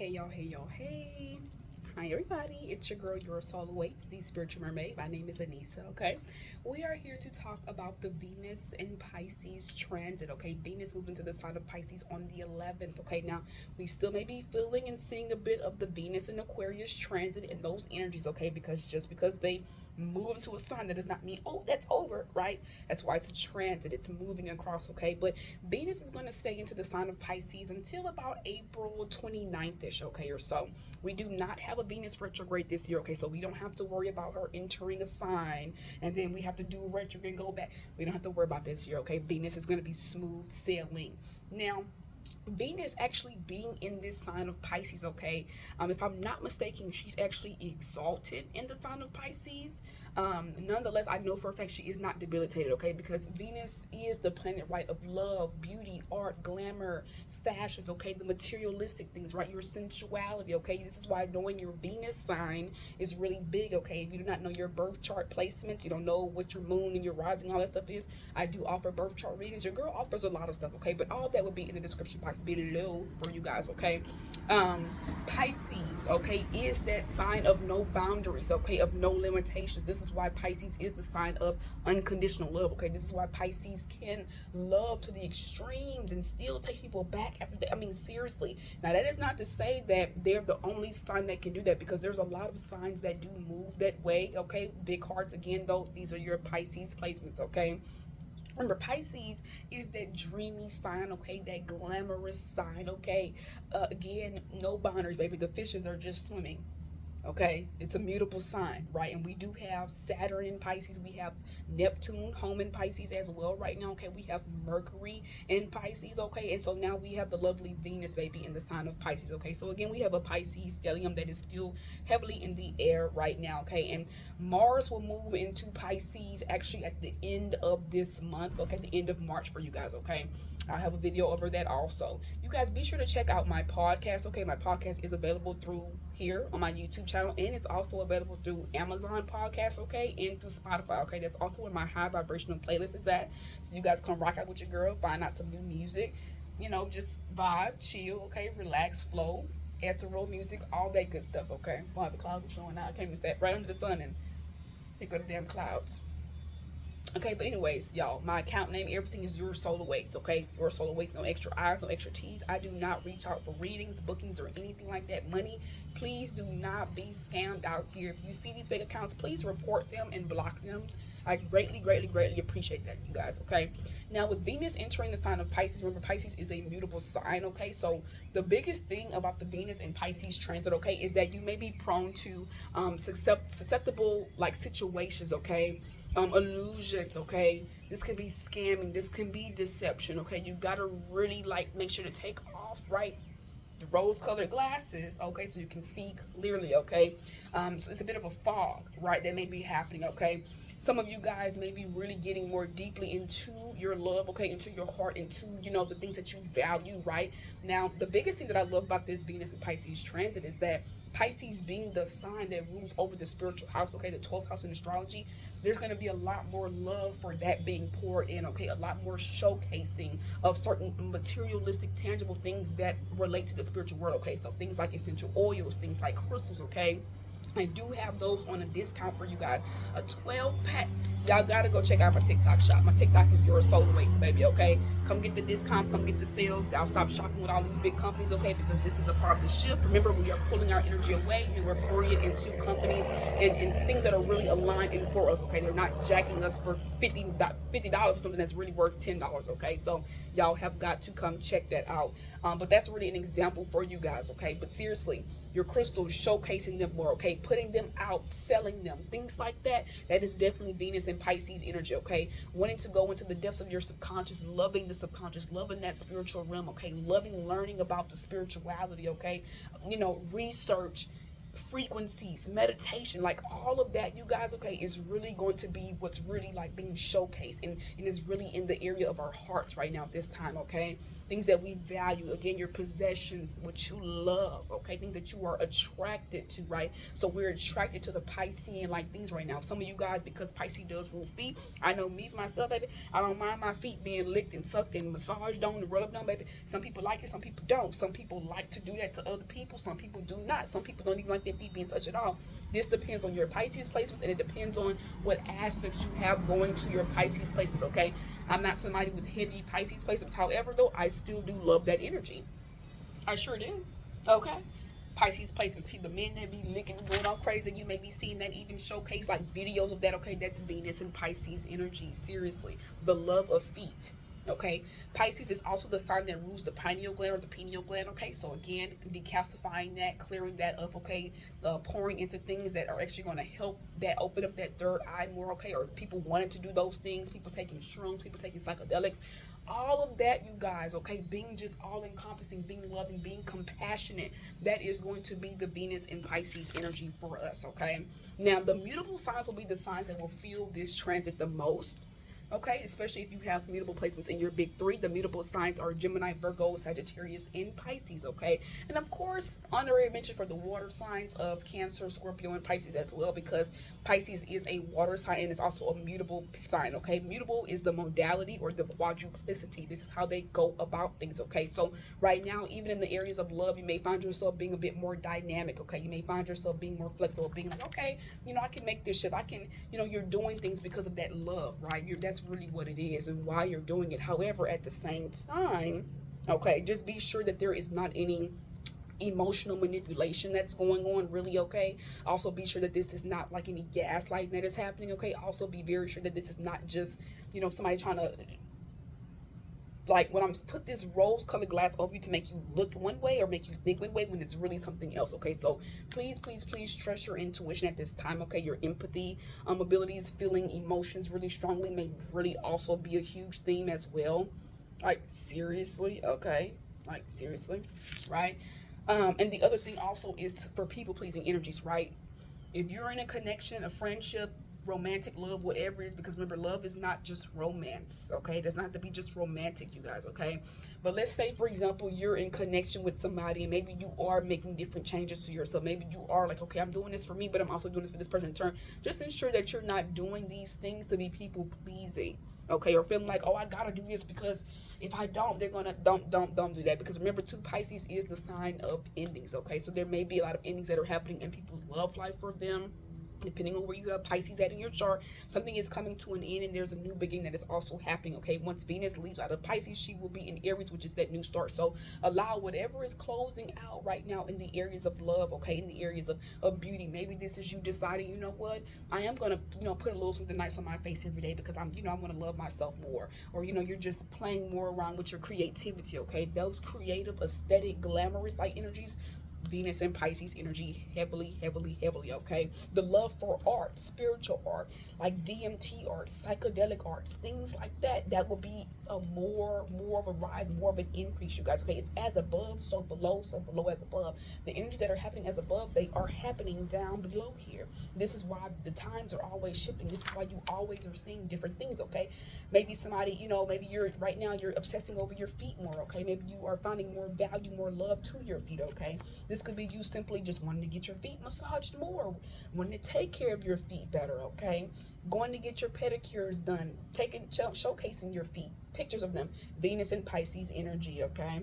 Hey. Hi, everybody. It's your girl, your soul awaits, the spiritual mermaid. My name is Anissa, okay? We are here to talk about the Venus and Pisces transit, okay? Venus moved into the sign of Pisces on the 11th, okay? Now, we still may be feeling and seeing a bit of the Venus and Aquarius transit and those energies, okay? Because just because they move into a sign, that does not mean, oh, that's over, right? That's why it's a transit. It's moving across, okay? But Venus is going to stay into the sign of Pisces until about April 29th-ish, okay, or so. We do not have a Venus retrograde this year, okay? So we don't have to worry about her entering a sign and then we have to do retrograde and go back. We don't have to worry about this year, okay? Venus is going to be smooth sailing. Now, Venus actually being in this sign of Pisces, okay? If I'm not mistaken, she's actually exalted in the sign of Pisces. Nonetheless, I know for a fact she is not debilitated, okay? Because Venus is the planet, right, of love, beauty, art, glamour, fashions, okay? The materialistic things, right? Your sensuality, okay? This is why knowing your Venus sign is really big, okay? If you do not know your birth chart placements, you don't know what your moon and your rising, all that stuff is, I do offer birth chart readings. Your girl offers a lot of stuff, okay? But all that would be in the description box below for you guys, okay? Pisces, okay, is that sign of no boundaries, okay, of no limitations. This is why Pisces is the sign of unconditional love, okay? This is why Pisces can love to the extremes and still take people back after that. I mean, seriously. Now, that is not to say that they're the only sign that can do that, because there's a lot of signs that do move that way, okay? Big hearts, again, though, these are your Pisces placements, okay? Remember, Pisces is that dreamy sign, okay? That glamorous sign, okay? Again, no boundaries, baby. The fishes are just swimming, okay? It's a mutable sign, right? And we do have Saturn in Pisces. We have Neptune home in Pisces as well right now, okay? We have Mercury in Pisces, okay? And so now we have the lovely Venus, baby, in the sign of Pisces, okay? So again, we have a Pisces stellium that is still heavily in the air right now, okay? And Mars will move into Pisces actually at the end of this month, okay? The end of March for you guys, okay? I have a video over that also. You guys be sure to check out my podcast, okay? My podcast is available through here on my YouTube channel, and it's also available through Amazon Podcast, okay? And through Spotify, okay? That's also where my high vibrational playlist is at. So you guys come rock out with your girl, find out some new music, just vibe, chill, okay? Relax, flow, ethereal music, all that good stuff, okay? Wow, the clouds are showing out. I came and sat right under the sun and pick up the damn clouds. Okay, but anyways, y'all, my account name, everything is Your Soul Awaits, okay? Your Soul Awaits, no extra I's, no extra T's. I do not reach out for readings, bookings, or anything like that. Money, please do not be scammed out here. If you see these fake accounts, please report them and block them. I greatly, greatly, greatly appreciate that, you guys, okay? Now, with Venus entering the sign of Pisces, remember, Pisces is a mutable sign, okay? So the biggest thing about the Venus and Pisces transit, okay, is that you may be prone to susceptible, like, situations, okay? Illusions, okay? This can be scamming. This can be deception, okay? You gotta really, like, make sure to take off, right? The rose-colored glasses, okay, so you can see clearly, okay? So it's a bit of a fog, right, that may be happening, okay? Some of you guys may be really getting more deeply into your love, okay, into your heart, into, the things that you value, right? Now, the biggest thing that I love about this Venus and Pisces transit is that Pisces being the sign that rules over the spiritual house, okay, the 12th house in astrology, there's going to be a lot more love for that being poured in, okay, a lot more showcasing of certain materialistic, tangible things that relate to the spiritual world, okay, so things like essential oils, things like crystals, okay. I do have those on a discount for you guys. A 12 pack. Y'all gotta go check out my TikTok shop. My TikTok is Your Solar Weights, baby, okay? Come get the discounts, come get the sales. Y'all stop shopping with all these big companies, okay? Because this is a part of the shift. Remember, we are pulling our energy away and we're pouring it into companies and things that are really aligned and for us, okay? They're not jacking us for $50 for something that's really worth $10, okay? So y'all have got to come check that out. But that's really an example for you guys, okay? But seriously, your crystals, showcasing them more, okay? Putting them out, selling them, things like that. That is definitely Venus and Pisces energy, okay? Wanting to go into the depths of your subconscious, loving the subconscious, loving that spiritual realm, okay? Loving learning about the spirituality, okay? Research, frequencies, meditation, like all of that, you guys, okay, is really going to be what's really like being showcased and is really in the area of our hearts right now at this time, okay? things that we value, again, your possessions, what you love, okay, things that you are attracted to, right? So we're attracted to the Piscean like things right now. Some of you guys, because Pisces does rule feet, I know me for myself, baby, I don't mind my feet being licked and sucked and massaged on and rubbed on, baby. Some people like it, some people don't. Some people like to do that to other people, some people do not. Some people don't even like their feet being touched at all. This depends on your Pisces placements, and it depends on what aspects you have going to your Pisces placements, okay? I'm not somebody with heavy Pisces placements. However, though, I still do love that energy. I sure do. Okay. Pisces placements, people, men that be licking and going all crazy. You may be seeing that, even showcase like videos of that. Okay, that's Venus and Pisces energy. Seriously, the love of feet. Okay, Pisces is also the sign that rules the pineal gland or the pineal gland. Okay, so again, decalcifying that, clearing that up. Okay, pouring into things that are actually going to help that open up that third eye more. Okay, or people wanting to do those things, people taking shrooms, people taking psychedelics, all of that, you guys. Okay, being just all encompassing, being loving, being compassionate. That is going to be the Venus and Pisces energy for us. Okay, now the mutable signs will be the signs that will feel this transit the most. Okay, especially if you have mutable placements in your big three. The mutable signs are Gemini, Virgo, Sagittarius, and Pisces. Okay, and of course, honorary mention for the water signs of Cancer, Scorpio, and Pisces as well, because Pisces is a water sign and it's also a mutable sign. Okay, mutable is the modality or the quadruplicity. This is how they go about things. Okay, so right now, even in the areas of love, you may find yourself being a bit more dynamic. Okay, you may find yourself being more flexible, being like, okay, I can make this shift. I can, you're doing things because of that love, right? That's really what it is and why you're doing it. However, at the same time, okay, just be sure that there is not any emotional manipulation that's going on, really. Okay, also be sure that this is not like any gaslighting that is happening. Okay, also be very sure that this is not just somebody trying to, like, when I'm put this rose colored glass over you to make you look one way or make you think one way when it's really something else. Okay, so please, please, please trust your intuition at this time. Okay, your empathy abilities, feeling emotions really strongly may really also be a huge theme as well. Like, seriously. Okay, like, seriously, right? And the other thing also is for people pleasing energies, right? If you're in a connection, a friendship, romantic love, whatever it is, because remember, love is not just romance. Okay, it does not have to be just romantic, you guys. Okay, but let's say, for example, you're in connection with somebody and maybe you are making different changes to yourself. Maybe you are like, okay, I'm doing this for me, but I'm also doing this for this person in turn. Just ensure that you're not doing these things to be people pleasing. Okay, or feeling like, oh, I gotta do this because if I don't, they're gonna don't do that. Because remember, too, Pisces is the sign of endings. Okay, so there may be a lot of endings that are happening in people's love life for them. Depending on where you have Pisces at in your chart, something is coming to an end and there's a new beginning that is also happening. Okay, once Venus leaves out of Pisces, she will be in Aries, which is that new start. So allow whatever is closing out right now in the areas of love, okay, in the areas of beauty. Maybe this is you deciding, you know what, I am gonna put a little something nice on my face every day because I'm I want to love myself more. Or you're just playing more around with your creativity. Okay, those creative, aesthetic, glamorous like energies, Venus and Pisces energy heavily, heavily, heavily. Okay, the love for art, spiritual art, like DMT art, psychedelic arts, things like that. That will be a more of a rise, more of an increase, you guys. Okay, it's as above, so below as above. The energies that are happening as above, they are happening down below here. This is why the times are always shifting. This is why you always are seeing different things. Okay, maybe somebody, maybe you're right now you're obsessing over your feet more. Okay, maybe you are finding more value, more love to your feet. Okay, this could be you simply just wanting to get your feet massaged more, wanting to take care of your feet better. Okay, going to get your pedicures done, showcasing your feet, pictures of them. Venus and Pisces energy. Okay,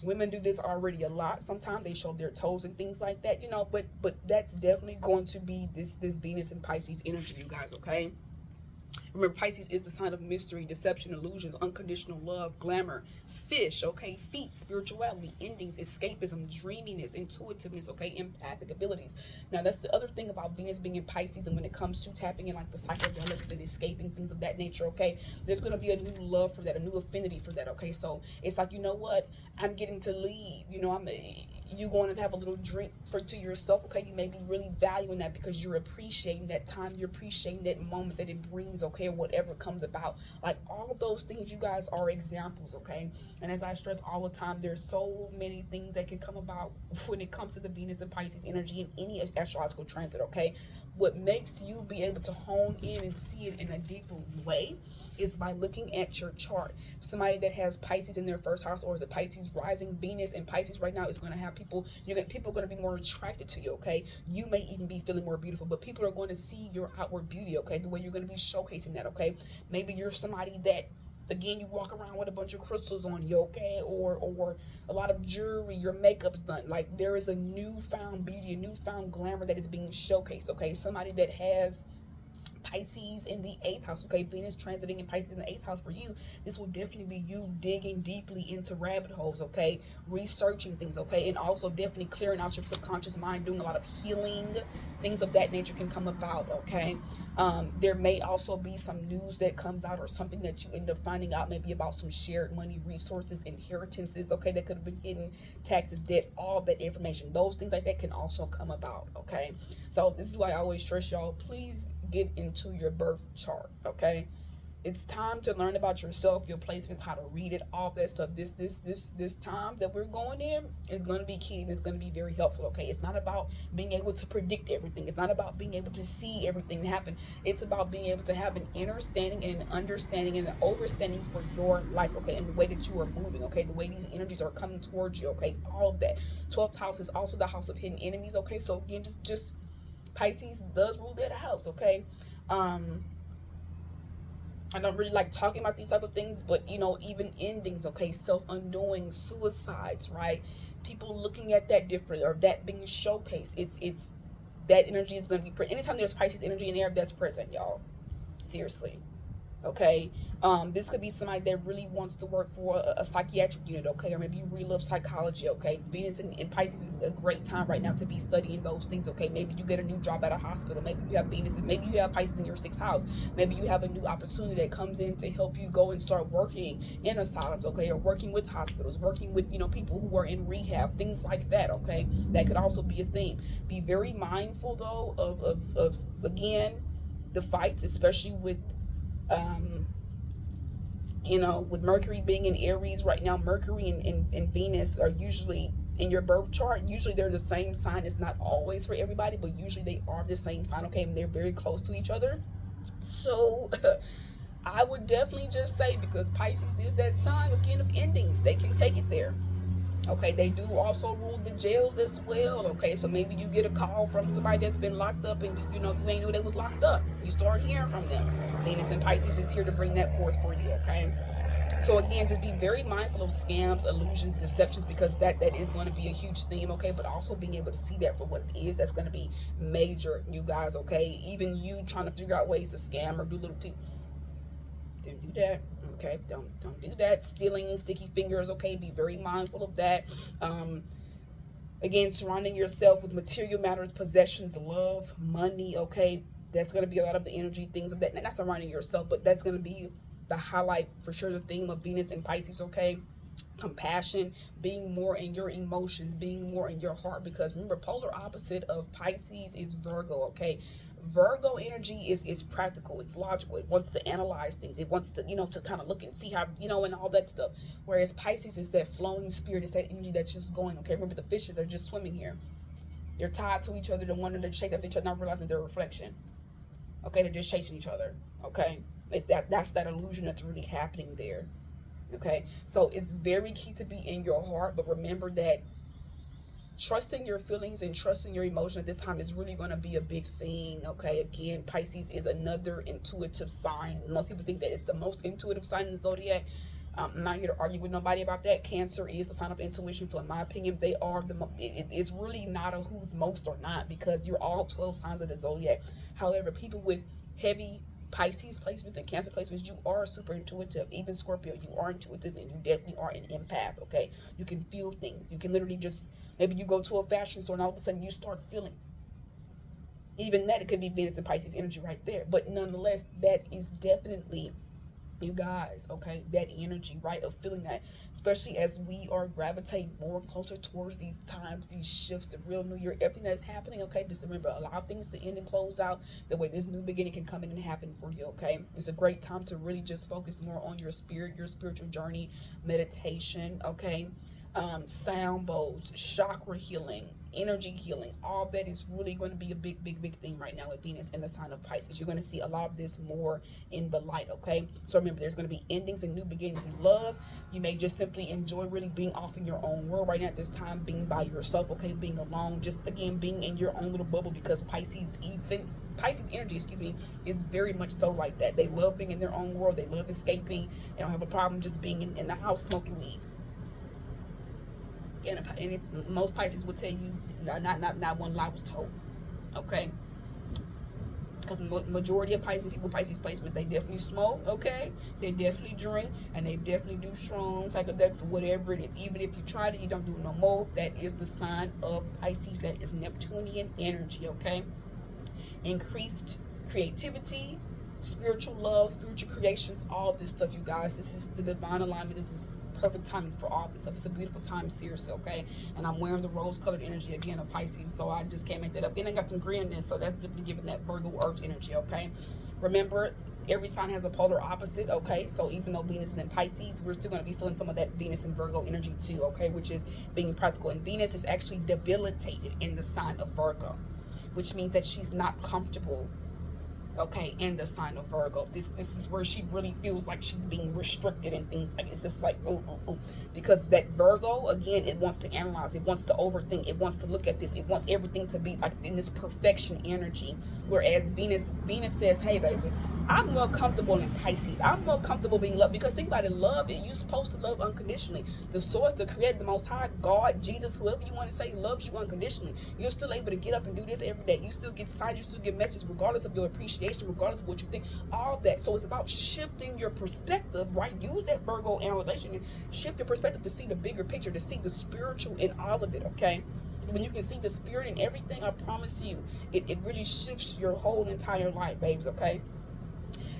women do this already a lot. Sometimes they show their toes and things like that, but that's definitely going to be this Venus and Pisces energy, you guys. Okay, remember, Pisces is the sign of mystery, deception, illusions, unconditional love, glamour, fish, okay, feet, spirituality, endings, escapism, dreaminess, intuitiveness, okay, empathic abilities. Now, that's the other thing about Venus being in Pisces, and when it comes to tapping in like the psychedelics and escaping, things of that nature, okay, there's going to be a new love for that, a new affinity for that. Okay, so it's like, you know what, I'm getting to leave, you're going to have a little drink to yourself, okay? You may be really valuing that because you're appreciating that time, you're appreciating that moment that it brings, okay, or whatever comes about. Like, all of those things, you guys are examples, okay? And as I stress all the time, there's so many things that can come about when it comes to the Venus and Pisces energy in any astrological transit, okay? What makes you be able to hone in and see it in a deeper way is by looking at your chart. Somebody that has Pisces in their first house, or is a Pisces rising, Venus and Pisces right now is going to have people, people are going to be more attracted to you, okay? You may even be feeling more beautiful, but people are going to see your outward beauty, okay? The way you're going to be showcasing that, okay? Maybe you're somebody that, again, you walk around with a bunch of crystals on you, okay, or a lot of jewelry, your makeup's done. Like, there is a newfound beauty, a newfound glamour that is being showcased, okay? Somebody that has Pisces in the 8th house, okay? Venus transiting in Pisces in the 8th house for you. This will definitely be you digging deeply into rabbit holes, okay? Researching things, okay? And also definitely clearing out your subconscious mind, doing a lot of healing. Things of that nature can come about, okay? There may also be some news that comes out, or something that you end up finding out, maybe about some shared money, resources, inheritances, okay? That could have been hidden, taxes, debt, all that information. Those things like that can also come about, okay? So this is why I always stress y'all, please get into your birth chart, okay? It's time to learn about yourself, your placements, how to read it, all that stuff. This time that we're going in is going to be key, and it's going to be very helpful, okay? It's not about being able to predict everything. It's not about being able to see everything happen. It's about being able to have an inner standing and an understanding and an overstanding for your life, okay? And the way that you are moving, okay? The way these energies are coming towards you, okay? All of that. 12th house is also the house of hidden enemies, okay? So again, just Pisces does rule that house, okay? I don't really like talking about these type of things, but even endings, okay, self-undoing, suicides, right? People looking at that different, or that being showcased. It's that energy is going to be anytime there's Pisces energy in there, that's present, y'all. Seriously. Okay, this could be somebody that really wants to work for a psychiatric unit, okay, or maybe you really love psychology, okay. Venus in Pisces is a great time right now to be studying those things, okay. Maybe you get a new job at a hospital, maybe you have Venus, and maybe you have Pisces in your 6th house, maybe you have a new opportunity that comes in to help you go and start working in asylums, okay, or working with hospitals, working with people who are in rehab, things like that, okay. That could also be a thing. Be very mindful though of again, the fights, especially with with Mercury being in Aries right now. Mercury and Venus are usually in your birth chart. Usually they're the same sign. It's not always for everybody, but usually they are the same sign, okay, and they're very close to each other. So I would definitely just say, because Pisces is that sign again of endings, they can take it there. Okay, they do also rule the jails as well. Okay, so maybe you get a call from somebody that's been locked up, and you ain't knew they was locked up. You start hearing from them. Venus and Pisces is here to bring that forth for you. Okay, so again, just be very mindful of scams, illusions, deceptions, because that is going to be a huge theme. Okay, but also being able to see that for what it is, that's going to be major, you guys. Okay, even you trying to figure out ways to scam or do little things, don't do that. Okay, don't do that. Stealing, sticky fingers, okay, be very mindful of that. Again, surrounding yourself with material matters, possessions, love, money, okay, that's going to be a lot of the energy, things of that. Not surrounding yourself, but that's going to be the highlight for sure, the theme of Venus and Pisces, okay. Compassion, being more in your emotions, being more in your heart, because remember, polar opposite of Pisces is Virgo, okay. Virgo energy is practical, it's logical, it wants to analyze things, it wants to to kind of look and see how and all that stuff, whereas Pisces is that flowing spirit, it's that energy that's just going, okay. Remember, the fishes are just swimming here, they're tied to each other, they're wanting to chase after each other, not realizing their reflection, okay. They're just chasing each other, okay. That's that illusion that's really happening there. Okay, so it's very key to be in your heart, but remember that trusting your feelings and trusting your emotion at this time is really going to be a big thing. Okay, again, Pisces is another intuitive sign. Most people think that it's the most intuitive sign in the zodiac. I'm not here to argue with nobody about that. Cancer is the sign of intuition, so in my opinion, they are it's really not a who's most or not, because you're all 12 signs of the zodiac. However, people with heavy Pisces placements and Cancer placements, you are super intuitive. Even Scorpio, you are intuitive, and you definitely are an empath, okay? You can feel things. You can literally just, maybe you go to a fashion store and all of a sudden you start feeling. Even that, it could be Venus and Pisces energy right there. But nonetheless, that is definitely You guys, okay, that energy, right, of feeling that, especially as we are gravitating more closer towards these times, these shifts, the real new year, everything that's happening, okay, just remember, allow things to end and close out, that way this new beginning can come in and happen for you, okay. It's a great time to really just focus more on your spirit, your spiritual journey, meditation, okay, sound bowls, chakra healing, energy healing, all that is really going to be a big thing right now with Venus in the sign of Pisces. You're going to see a lot of this more in the light, okay? So remember, there's going to be endings and new beginnings in love. You may just simply enjoy really being off in your own world right now at this time, being by yourself, okay? Being alone, just again, being in your own little bubble, because Pisces energy, is very much so like that. They love being in their own world. They love escaping. They don't have a problem just being in the house smoking weed. And most Pisces will tell you not one lie was told, okay? Because majority of Pisces placements, they definitely smoke, okay? They definitely drink, and they definitely do strong psychedelics or whatever it is. Even if you tried it, you don't do it no more. That is the sign of Pisces. That is Neptunian energy, okay? Increased creativity, spiritual love, spiritual creations, all this stuff, you guys. This is the divine alignment. This is perfect timing for all this stuff. It's a beautiful time, seriously, okay? And I'm wearing the rose-colored energy again of Pisces, so I just can't make that up. And I got some green in this, so that's definitely giving that Virgo Earth energy, okay? Remember, every sign has a polar opposite, okay? So even though Venus is in Pisces, we're still going to be feeling some of that Venus and Virgo energy too, okay? Which is being practical. And Venus is actually debilitated in the sign of Virgo, which means that she's not comfortable, okay, in the sign of Virgo. This is where she really feels like she's being restricted and things like, it's just like because that Virgo, again, it wants to analyze, it wants to overthink, it wants to look at this, it wants everything to be like in this perfection energy, whereas Venus says, hey baby, I'm more comfortable in Pisces. I'm more comfortable being loved, because think about it, love, you're supposed to love unconditionally. The source, the creator, the most high, God, Jesus, whoever you want to say, loves you unconditionally. You're still able to get up and do this every day. You still get signs, you still get messages, regardless of your appreciation, regardless of what you think, all of that. So it's about shifting your perspective, right? Use that Virgo analyzation and shift your perspective to see the bigger picture, to see the spiritual in all of it, okay? When you can see the spirit in everything, I promise you, it really shifts your whole entire life, babes, okay?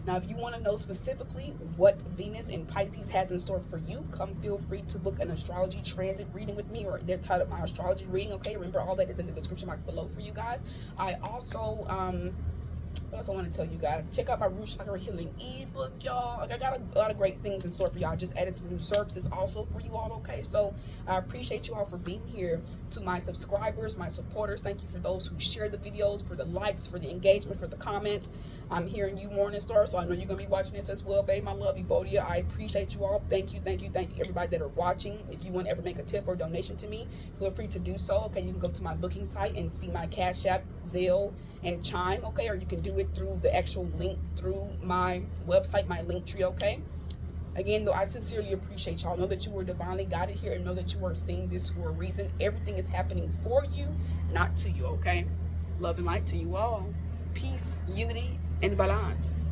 Now, if you want to know specifically what Venus and Pisces has in store for you, come feel free to book an astrology transit reading with me, or they're titled my astrology reading, okay? Remember, all that is in the description box below for you guys. I also, what else I want to tell you guys? Check out my Root Chakra Healing ebook, y'all. Like, I got a lot of great things in store for y'all. Just added some new services also for you all, okay? So I appreciate you all for being here. To my subscribers, my supporters, thank you for those who share the videos, for the likes, for the engagement, for the comments. I'm hearing you, Morning Star, so I know you're going to be watching this as well, babe. I love you, Vodia. I appreciate you all. Thank you, everybody that are watching. If you want to ever make a tip or donation to me, feel free to do so, okay? You can go to my booking site and see my Cash App, Zelle, and Chime, okay? Or you can do it through the actual link through my website, my link tree, okay? Again, though, I sincerely appreciate y'all. Know that you were divinely guided here, and know that you are seeing this for a reason. Everything is happening for you, not to you, okay? Love and light to you all. Peace, unity, and balance.